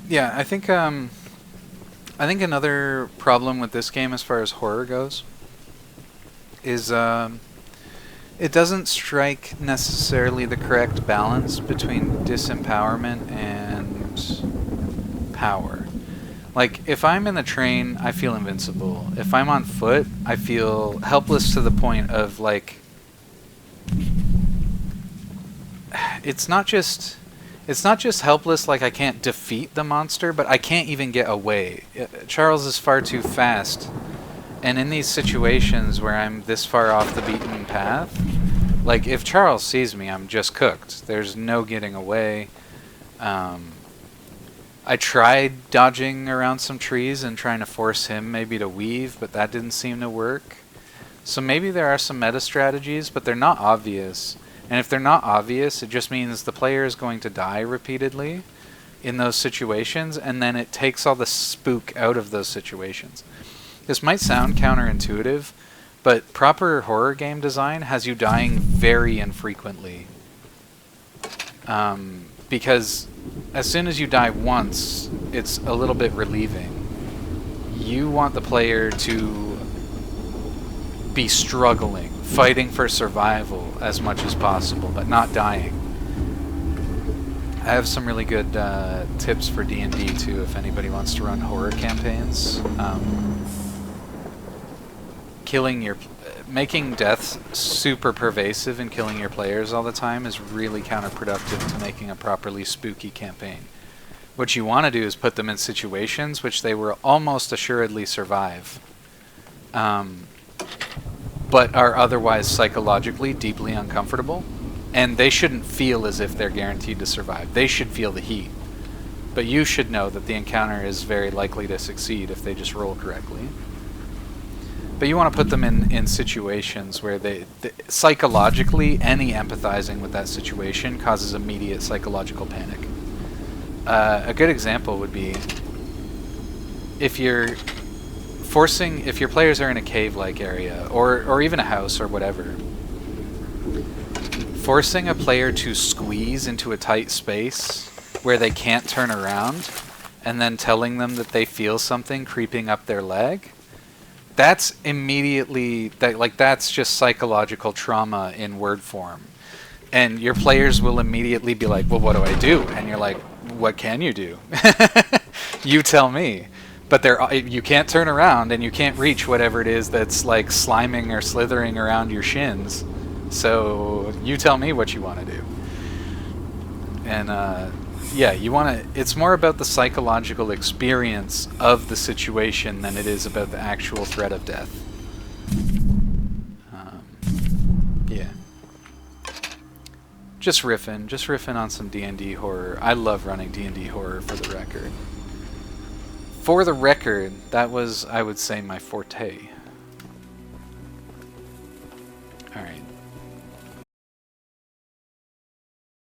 Yeah, I think another problem with this game as far as horror goes is it doesn't strike necessarily the correct balance between disempowerment and power. Like, if I'm in the train, I feel invincible. If I'm on foot, I feel helpless to the point of, like, it's not just helpless, like I can't defeat the monster, but I can't even get away. Charles is far too fast, and in these situations where I'm this far off the beaten path, like, if Charles sees me, I'm just cooked. There's no getting away. I tried dodging around some trees and trying to force him maybe to weave, but that didn't seem to work. So maybe there are some meta strategies, but they're not obvious. And if they're not obvious, it just means the player is going to die repeatedly in those situations, and then it takes all the spook out of those situations. This might sound counterintuitive, but proper horror game design has you dying very infrequently. Because as soon as you die once, it's a little bit relieving. You want the player to be struggling, fighting for survival as much as possible, but not dying. I have some really good tips for D&D too, if anybody wants to run horror campaigns. Making death super pervasive and killing your players all the time is really counterproductive to making a properly spooky campaign. What you want to do is put them in situations which they will almost assuredly survive, but are otherwise psychologically deeply uncomfortable, and they shouldn't feel as if they're guaranteed to survive. They should feel the heat, but you should know that the encounter is very likely to succeed if they just roll correctly. But you want to put them in situations where they psychologically, any empathizing with that situation causes immediate psychological panic. A good example would be if your players are in a cave-like area, or even a house or whatever, forcing a player to squeeze into a tight space where they can't turn around, and then telling them that they feel something creeping up their leg, that's immediately, that's just psychological trauma in word form. And your players will immediately be like, well, what do I do? And you're like, what can you do? You tell me. But you can't turn around, and you can't reach whatever it is that's like sliming or slithering around your shins. So you tell me what you want to do. And yeah, it's more about the psychological experience of the situation than it is about the actual threat of death. Yeah. Just riffing on some D&D horror. I love running D&D horror, for the record. For the record, that was, I would say, my forte. Alright.